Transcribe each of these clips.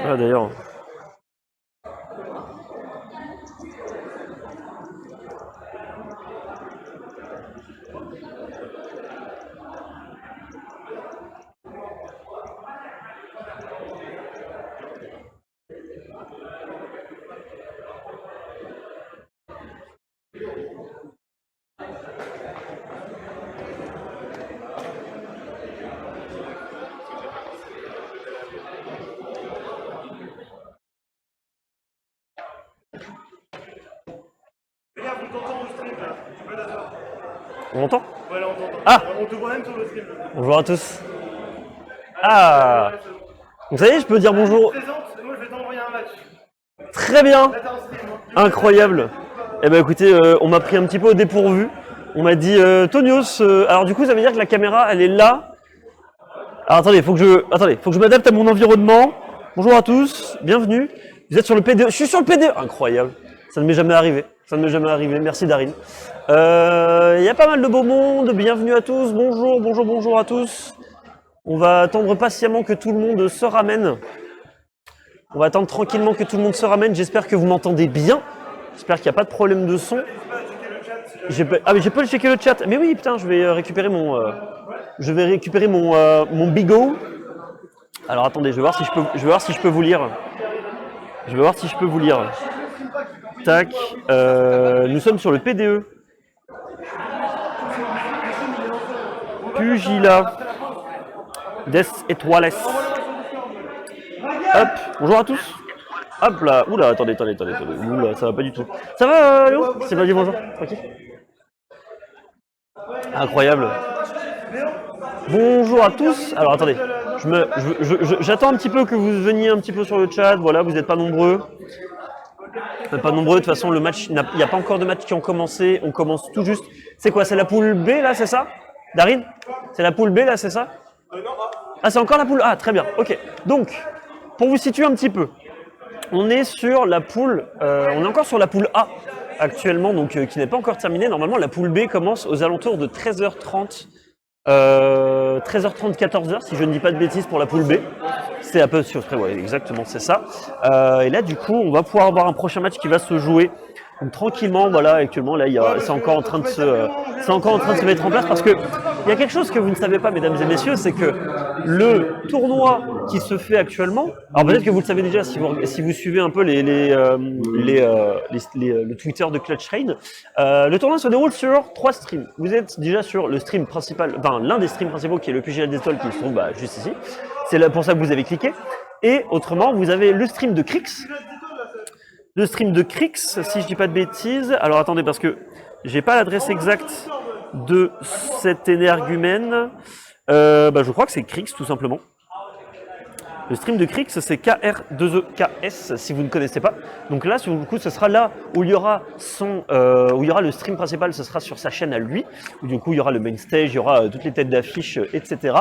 Ah d'ailleurs. On m'entend? Ouais, là on t'entend. Ah! On te voit même sur le stream. Bonjour à tous. Ah! Vous savez, je peux dire bonjour. Présente, moi je vais t'envoyer un match. Très bien. Là t'as un stream. Incroyable. Eh ben écoutez, on m'a pris un petit peu au dépourvu. On m'a dit Tonios. Alors du coup, ça veut dire que la caméra, elle est là. Alors attendez, faut que je m'adapte à mon environnement. Bonjour à tous, bienvenue. Vous êtes sur le PD. Je suis sur le PD. Incroyable. Ça ne m'est jamais arrivé. Ça ne m'est jamais arrivé. Merci Darine. Il y a pas mal de beau monde. Bienvenue à tous. Bonjour, bonjour, bonjour à tous. On va attendre patiemment que tout le monde se ramène. On va attendre tranquillement que tout le monde se ramène. J'espère que vous m'entendez bien. J'espère qu'il n'y a pas de problème de son. Ah mais j'ai pas checké le chat. Mais oui, putain, je vais récupérer mon mon bigot. Alors attendez, je vais voir si je peux vous lire. Je vais voir si je peux vous lire. Tac. Nous sommes sur le PDE. Pugilat. Des étoiles. Hop. Bonjour à tous. Hop là. Oula, attendez. Oula, ça va pas du tout. Ça va, Léo? C'est pas dit bonjour. Ok. Incroyable. Bonjour à tous. Alors attendez. J'attends un petit peu que vous veniez un petit peu sur le chat. Voilà, vous n'êtes pas nombreux. Pas nombreux, de toute façon, le match, il n'y a pas encore de matchs qui ont commencé. On commence tout juste. C'est quoi? C'est la poule B là, c'est ça? Darine? C'est la poule B là, c'est ça? Ah, c'est encore la poule A, très bien. Ok. Donc, pour vous situer un petit peu, on est sur la poule, on est encore sur la poule A actuellement, donc qui n'est pas encore terminée. Normalement, la poule B commence aux alentours de 13h30. 13h30, 14h, si je ne dis pas de bêtises pour la poule B. C'est un peu sur ouais, exactement, c'est ça. Et là, du coup, on va pouvoir avoir un prochain match qui va se jouer. Donc, tranquillement, voilà, actuellement, là, c'est encore en train de se mettre en place parce que il y a quelque chose que vous ne savez pas, mesdames et messieurs, c'est que le tournoi qui se fait actuellement, alors peut-être que vous le savez déjà si vous suivez un peu le Twitter de Clutch Rain, le tournoi se déroule sur 3 streams. Vous êtes déjà sur le stream principal, enfin l'un des streams principaux qui est le Pugilat d'Étoile qui se trouve juste ici. C'est là pour ça que vous avez cliqué. Et autrement, vous avez le stream de Crix. Le stream de Crix, si je dis pas de bêtises. Alors attendez, parce que j'ai pas l'adresse exacte de cet énergumène. Je crois que c'est Crix tout simplement. Le stream de Crix, c'est KR2EKS si vous ne connaissez pas. Donc là, du coup, ce sera là où il y aura le stream principal, ce sera sur sa chaîne à lui. Où du coup, il y aura le main stage, il y aura toutes les têtes d'affiche, etc.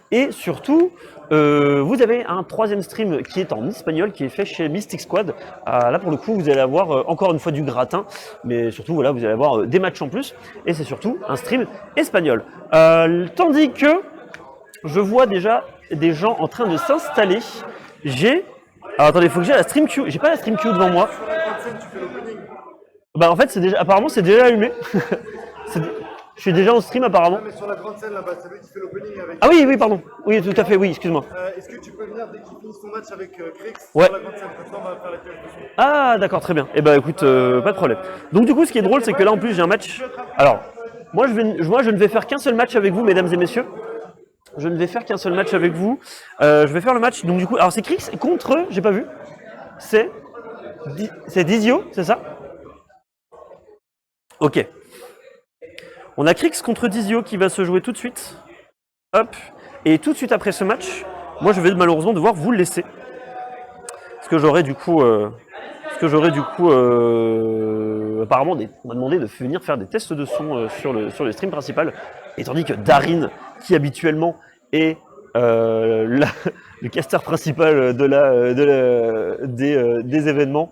Et surtout, vous avez un troisième stream qui est en espagnol, qui est fait chez Mystic Squad. Là, pour le coup, vous allez avoir encore une fois du gratin, mais surtout, voilà, vous allez avoir des matchs en plus. Et c'est surtout un stream espagnol. Tandis que je vois déjà des gens en train de s'installer. Alors attendez, il faut que j'ai la stream queue. J'ai pas la stream queue devant moi. Bah en fait, apparemment, c'est déjà allumé. Je suis déjà en stream apparemment. Mais sur la grande scène là-bas, c'est lui qui fait l'opening avec. Ah oui, pardon. Oui, tout à fait, oui, excuse-moi. Est-ce que tu peux venir dès qu'il finit son match avec Crix Ouais. sur la grande scène? Comme ça, on va faire la pièce dessus. Ah d'accord, très bien. Eh ben écoute, pas de problème. Donc du coup, ce qui est drôle, c'est que là en plus, j'ai un match. Alors, moi, je ne vais faire qu'un seul match avec vous, mesdames et messieurs. Je ne vais faire qu'un seul match avec vous. Je vais faire le match. Donc du coup, alors c'est Crix contre, j'ai pas vu. C'est Dizio, c'est ça? Ok. On a Crix contre Dizio qui va se jouer tout de suite. Hop. Et tout de suite après ce match, moi je vais malheureusement devoir vous le laisser. Parce que j'aurais du coup, apparemment, on m'a demandé de venir faire des tests de son sur le stream principal. Et tandis que Darine, qui habituellement est le caster principal des événements,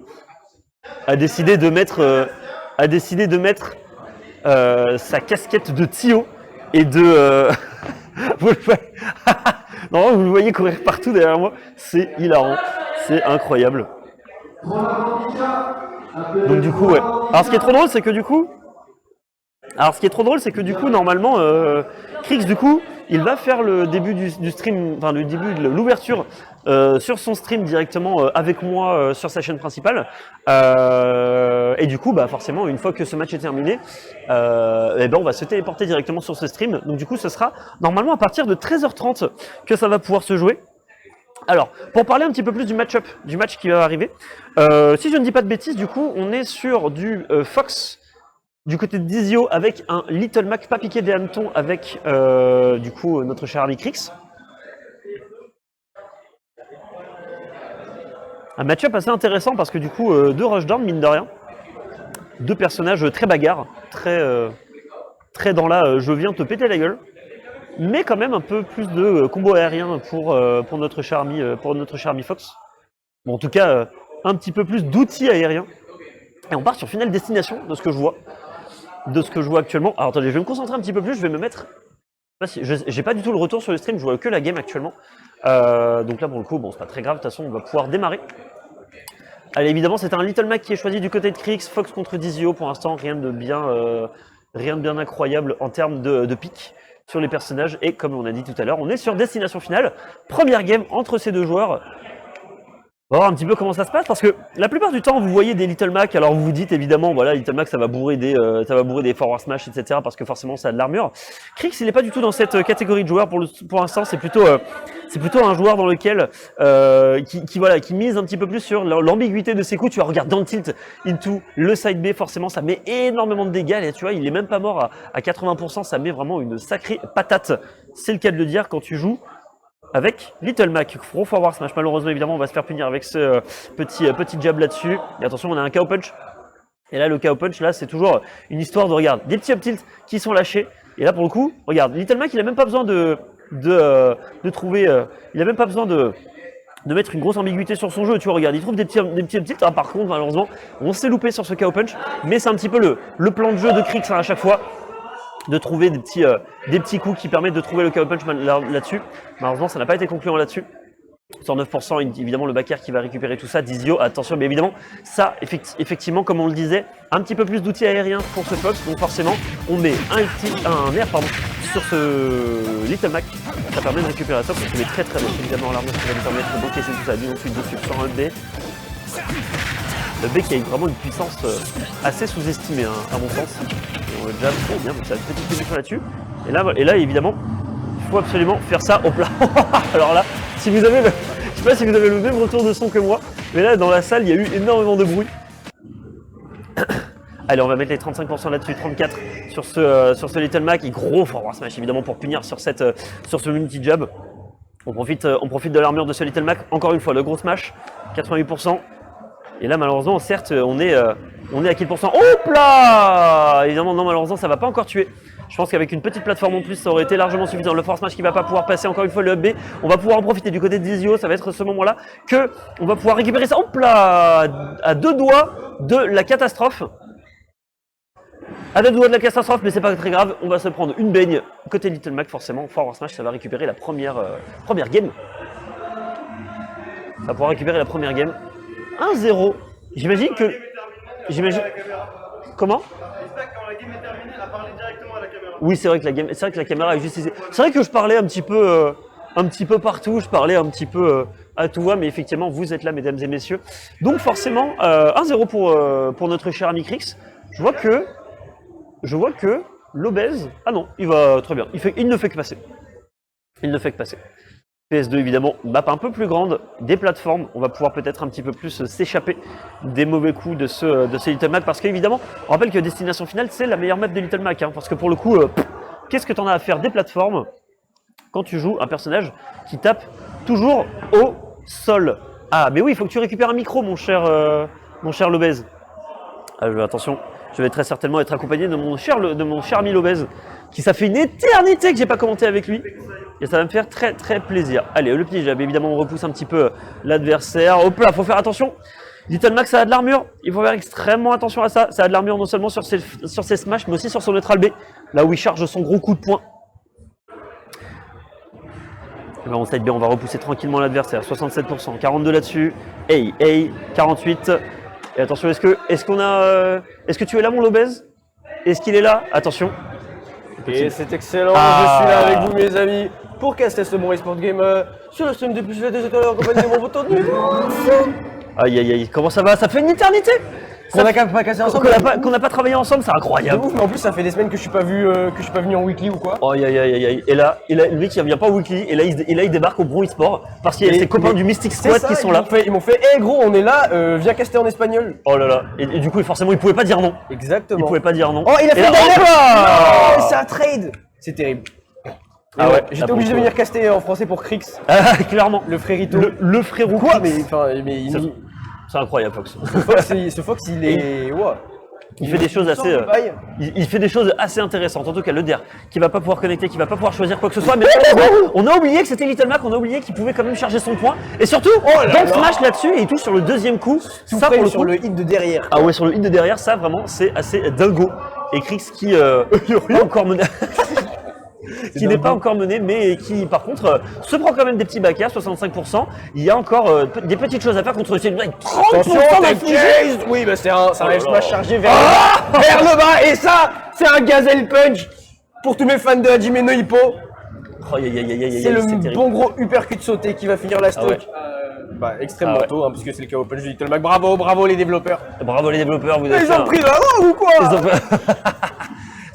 a décidé de mettre sa casquette de Tio et de Non, vous le voyez courir partout derrière moi, c'est hilarant, c'est incroyable. Donc du coup, ouais. Alors ce qui est trop drôle, c'est que du coup, normalement, Krix, du coup, il va faire le début du stream, enfin le début de l'ouverture sur son stream directement avec moi sur sa chaîne principale. Et du coup, bah forcément, une fois que ce match est terminé, eh ben on va se téléporter directement sur ce stream. Donc du coup, ce sera normalement à partir de 13h30 que ça va pouvoir se jouer. Alors, pour parler un petit peu plus du match-up, du match qui va arriver, si je ne dis pas de bêtises, du coup, on est sur du Fox du côté de Dizio avec un Little Mac pas piqué des hannetons avec du coup notre cher ami Krix. Un match-up assez intéressant parce que du coup deux rushdown mine de rien, deux personnages très bagarres, très dans la je viens te péter la gueule, mais quand même un peu plus de combo aérien pour notre cher ami Fox. Bon, en tout cas un petit peu plus d'outils aériens. Et on part sur Final Destination de ce que je vois. Actuellement. Alors attendez, je vais me concentrer un petit peu plus, je vais me mettre... J'ai pas du tout le retour sur le stream, je vois que la game actuellement. Donc là pour le coup, bon c'est pas très grave, de toute façon on va pouvoir démarrer. Allez, évidemment c'est un Little Mac qui est choisi du côté de Krix, Fox contre Dizio, pour l'instant rien de bien incroyable en termes de pick sur les personnages. Et comme on a dit tout à l'heure, on est sur Destination Finale, première game entre ces deux joueurs. On va voir un petit peu comment ça se passe parce que la plupart du temps vous voyez des Little Mac, alors vous vous dites évidemment voilà Little Mac ça va bourrer des forward smash etc parce que forcément ça a de l'armure. Krix il n'est pas du tout dans cette catégorie de joueurs pour l'instant, c'est plutôt un joueur dans lequel qui mise un petit peu plus sur l'ambiguïté de ses coups. Tu vois, regarde dans le tilt into le side B, forcément ça met énormément de dégâts et tu vois il est même pas mort à 80%, ça met vraiment une sacrée patate, c'est le cas de le dire quand tu joues avec Little Mac. Gros forward smash, malheureusement évidemment on va se faire punir avec ce petit jab là-dessus. Et attention, on a un KO punch. Et là le KO punch là c'est toujours une histoire de regarde, des petits up tilt qui sont lâchés. Et là pour le coup, regarde, Little Mac il a même pas besoin de trouver, il a même pas besoin de mettre une grosse ambiguïté sur son jeu, tu vois, regarde, il trouve des petits up tilts. Ah, par contre malheureusement on s'est loupé sur ce KO punch, mais c'est un petit peu le plan de jeu de Krix à chaque fois, de trouver des petits coups qui permettent de trouver le KO punch là-dessus. Malheureusement, ça n'a pas été concluant là-dessus. 109%, évidemment, le backer qui va récupérer tout ça. Dizio, attention, mais évidemment, ça, effectivement, comme on le disait, un petit peu plus d'outils aériens pour ce Fox. Donc forcément, on met un air sur ce Little Mac. Ça permet de récupérer ça, parce qu'il est très très bon. Évidemment, l'armure qui va lui permettre d'encaisser tout ça. Lui, ensuite, dessus, sur un B. Le B qui a vraiment une puissance assez sous-estimée, hein, à mon sens. Et on le jab, oh bien, donc ça a une petite position là-dessus. Et là, évidemment, il faut absolument faire ça au plat. Alors là, si vous avez je sais pas si vous avez le même retour de son que moi, mais là, dans la salle, il y a eu énormément de bruit. Allez, on va mettre les 35% là-dessus, 34 sur ce Little Mac. Et gros forward smash, évidemment, pour punir sur ce multi-jab. On profite de l'armure de ce Little Mac. Encore une fois, le gros smash, 88%. Et là, malheureusement, certes, on est à quel pourcent? Hop là! Évidemment, non, malheureusement, ça va pas encore tuer. Je pense qu'avec une petite plateforme en plus, ça aurait été largement suffisant. Le force smash qui va pas pouvoir passer, encore une fois, le up B. On va pouvoir en profiter du côté de Dizio. Ça va être ce moment-là que on va pouvoir récupérer ça. Hop là! À deux doigts de la catastrophe. À deux doigts de la catastrophe, mais c'est pas très grave. On va se prendre une baigne. Côté Little Mac, forcément, forward smash, ça va récupérer la première game. Ça va pouvoir récupérer la première game. 1-0. J'imagine. Comment? J'espère que quand la game est terminée, à parler directement à la caméra. Oui, c'est vrai que la caméra est juste ici. C'est vrai que je parlais un petit peu partout, je parlais un petit peu à tout va, mais effectivement, vous êtes là, mesdames et messieurs. Donc forcément, 1-0 pour notre cher ami Krix. Je vois que l'obèse... Ah non, il va très bien. Il ne fait que passer. PS2 évidemment, map un peu plus grande, des plateformes, on va pouvoir peut-être un petit peu plus s'échapper des mauvais coups de ce Little Mac, parce qu'évidemment, on rappelle que Destination Finale c'est la meilleure map de Little Mac, hein, parce que pour le coup, qu'est-ce que tu en as à faire des plateformes quand tu joues un personnage qui tape toujours au sol? Ah mais oui, il faut que tu récupères un micro mon cher Lobez. Attention, je vais très certainement être accompagné de mon cher ami Lobez, qui ça fait une éternité que j'ai pas commenté avec lui. Et ça va me faire très très plaisir. Allez, le petit jab, évidemment on repousse un petit peu l'adversaire. Hop là, faut faire attention. Little Mac ça a de l'armure, il faut faire extrêmement attention à ça. Ça a de l'armure non seulement sur ses smash, mais aussi sur son neutral B, là où il charge son gros coup de poing. Et ben on side B, on va repousser tranquillement l'adversaire. 67%, 42 là-dessus. Hey, 48. Et attention, est-ce que tu es là, mon Lobez? Est-ce qu'il est là? Attention. Et c'est excellent, Ah. je suis là avec vous mes amis pour caster ce bon eSport Game sur le stream depuis des étoiles en compagnie de mon pote de Aïe, aïe, aïe, comment ça va? Ça fait une éternité qu'on n'a pas cassé ensemble. qu'on n'a pas travaillé ensemble, c'est De incroyable. ouf, mais en plus ça fait des semaines que je suis pas venu en weekly ou quoi. Aïe, aïe, aïe, aïe. Et là, le mec, il vient pas au weekly, et là, il débarque au Bron eSport parce qu'il y a Et- ses copains mais du Mystic C'est Squad ça, qui sont là. Ils m'ont fait, hey gros, on est là, viens caster en espagnol. Oh là là. Et du coup, forcément, il pouvait pas dire non. Il Exactement. pouvait pas dire non. Oh, il a Et fait là, d'ailleurs. hop là Non, c'est un trade. C'est terrible. Ah Et ouais, j'étais là, obligé de pour le venir caster en français pour Crix, Ah, clairement. le frérito. Le frérot. Quoi Crix. mais C'est incroyable, Fox. ce Fox, il est. Wow. Il fait des choses sort assez. du bail. Il fait des choses assez intéressantes. En tout cas, le DER qui va pas pouvoir connecter, qui va pas pouvoir choisir quoi que ce soit. Mais malheureusement, on a oublié que c'était Little Mac, on a oublié qu'il pouvait quand même charger son point. Et surtout, dans smash là-dessus, et il touche sur le deuxième coup. Tout Ça, près pour le sur coup. le hit de derrière. Ah ouais, sur le hit de derrière, ça vraiment, c'est assez dingo. Et Crix qui n'est encore mené. Qui n'est pas encore mené, mais qui par contre se prend quand même des petits backers, 65%. Il y a encore des petites choses à faire contre cette avec 30% Attention, d'infligé. chase. Oui, bah c'est un Oh là smash là. chargé vers le bas, vers le bas. Et ça, c'est un gazelle punch pour tous mes fans de Hajime no Hippo. Oh, aïe, aïe, aïe, aïe, aïe, C'est le terrible. bon gros uppercut sauté qui va finir la stock. ouais. Bah extrêmement Ah ouais. tôt, hein, parce que c'est le KO punch de Little Mac. Bravo, bravo les développeurs. Bravo les développeurs, vous avez Ils fait ont un- pris la main ou quoi? Ils ont fait-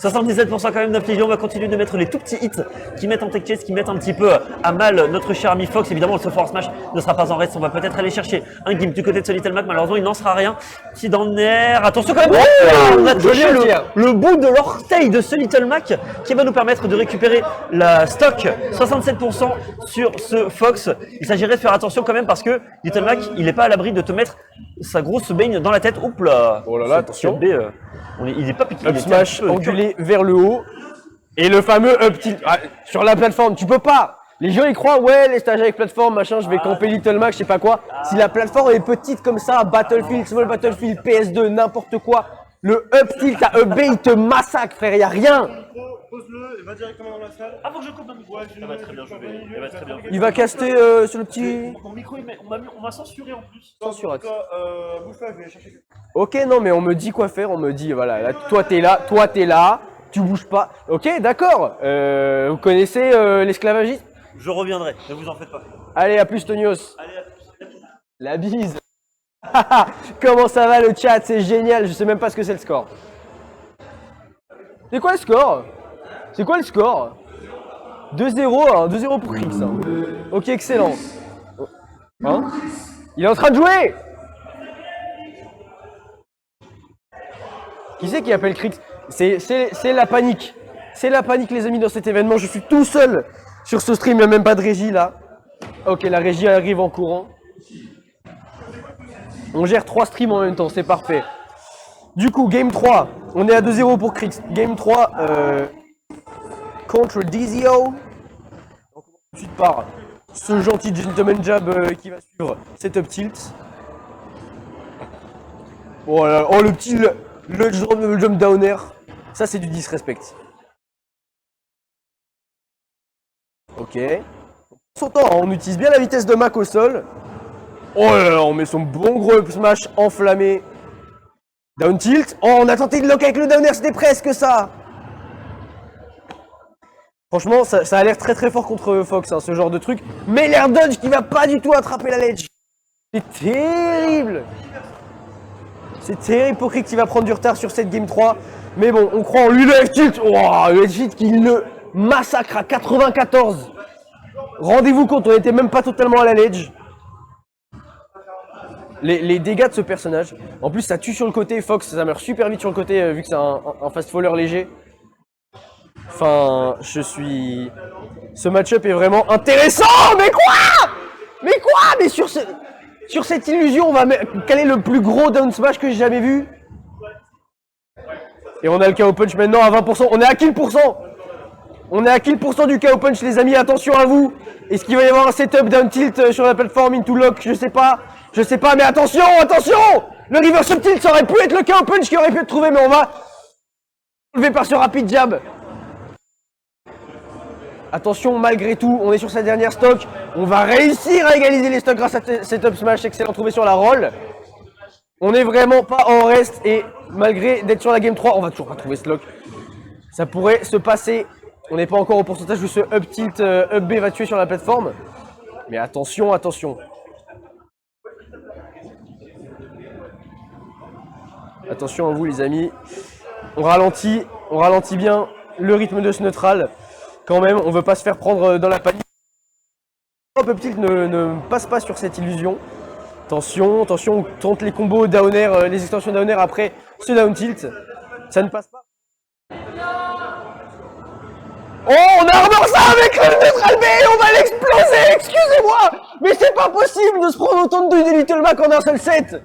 77% quand même d'infligion, on va continuer de mettre les tout petits hits qui mettent en tech chase, qui mettent un petit peu à mal notre cher ami Fox. Évidemment, le Force Smash ne sera pas en reste, on va peut-être aller chercher un gimp du côté de ce Little Mac, malheureusement il n'en sera rien. Petit dans le nerf, attention quand même, on a touché joli tir. le bout de l'orteil de ce Little Mac qui va nous permettre de récupérer la stock, 67% sur ce Fox. Il s'agirait de faire attention quand même parce que Little Mac, il n'est pas à l'abri de te mettre sa grosse baigne dans la tête. Oups là. Oh là là, Ce attention. B, il est pas piqué. Up il était smash un peu angulé vers le haut. Et le fameux up tilt. Ah, sur la plateforme, tu peux pas. Les gens ils croient, ouais, les stages avec plateforme, machin, je vais camper Little Mac, je sais pas quoi. Si la plateforme est petite comme ça, Battlefield, Small Battlefield, PS2, n'importe quoi, le up tilt à up B, il te massacre, frère, y a rien. Pose-le et va directement dans la salle. Ah, faut que je coupe un micro. Ouais, Ça va très bien, je vais. Ça va très bien. Il va caster sur le petit. Mon micro, on m'a censuré en plus. Censurate. Bouge pas, je vais chercher quelque chose. Ok, non, mais on me dit quoi faire, on me dit, voilà, là, toi t'es là, tu bouges pas. Ok, d'accord. Vous connaissez l'esclavagisme? Je reviendrai, ne vous en faites pas. Allez, à plus, Tonios. Allez, à plus. La bise. Comment ça va le chat? C'est génial, je sais même pas ce que c'est le score. C'est quoi le score? C'est quoi le score? 2-0, hein, 2-0 pour Crix. Hein. Ok, excellent. Hein? Il est en train de jouer. Qui c'est qui appelle Crix? C'est la panique. C'est la panique les amis dans cet événement. Je suis tout seul sur ce stream, il n'y a même pas de régie là. Ok, la régie arrive en courant. On gère 3 streams en même temps, c'est parfait. Du coup, game 3, on est à 2-0 pour Crix. Game 3 contre Dizio. On commence tout de suite par ce gentil gentleman jab qui va suivre cet up tilt. Oh, là, oh le petit le jump downer. Ça c'est du disrespect. Ok. Son temps, hein, on utilise bien la vitesse de Mac au sol. Oh là là, on met son bon gros up smash enflammé. Down tilt. Oh, on a tenté de lock avec le downer, c'était presque ça. Franchement, ça a l'air très très fort contre Fox, hein, ce genre de truc. Mais l'air dodge qui va pas du tout attraper la ledge. C'est terrible. C'est terrible pour Crix qui va prendre du retard sur cette game 3. Mais bon, on croit en lui, le F-tilt. Oh, le F-tilt qui le massacre à 94. Rendez-vous compte, on n'était même pas totalement à la ledge. Les dégâts de ce personnage. En plus, ça tue sur le côté. Fox, ça meurt super vite sur le côté, vu que c'est un fast-faller léger. Enfin, ce match-up est vraiment intéressant. Mais quoi? Mais quoi? Mais sur cette illusion, on va quel est le plus gros down smash que j'ai jamais vu? Et on a le KO punch maintenant à 20%. On est à kill %. On est à kill % du KO punch, les amis. Attention à vous. Est-ce qu'il va y avoir un setup down tilt sur la plateforme into lock? Je sais pas. Je sais pas, mais attention, attention! Le reverse up tilt, ça aurait pu être le KO punch qui aurait pu être trouvé, mais on va lever par ce rapide jab. Attention, malgré tout, on est sur sa dernière stock. On va réussir à égaliser les stocks grâce à cet up smash excellent trouvé sur la roll. On n'est vraiment pas en reste et malgré d'être sur la game 3, on va toujours pas trouver ce lock. Ça pourrait se passer. On n'est pas encore au pourcentage où ce up tilt up B va tuer sur la plateforme. Mais attention, attention. Attention à vous les amis. On ralentit bien le rythme de ce neutral. Quand même, on veut pas se faire prendre dans la panique. Up tilt ne passe pas sur cette illusion. Attention, attention, on tente les combos down air, les extensions down air après ce down tilt. Ça ne passe pas. Oh, on a armor ça avec le neutral B, on va l'exploser, excusez-moi. Mais c'est pas possible de se prendre autant de Little Mac en un seul set.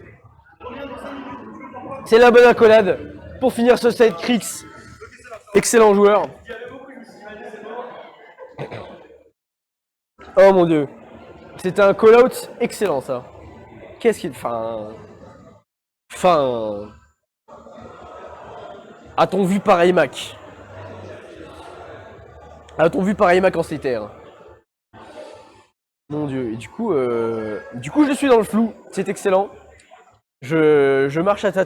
C'est la bonne accolade pour finir ce set. Krix, excellent joueur. Oh mon dieu, c'était un call-out excellent ça. Qu'est-ce qu'il... Enfin... A-t-on vu pareil Mac? A-t-on vu pareil Mac en CTR? Mon dieu, et du coup je suis dans le flou, c'est excellent. Je marche à tâtons.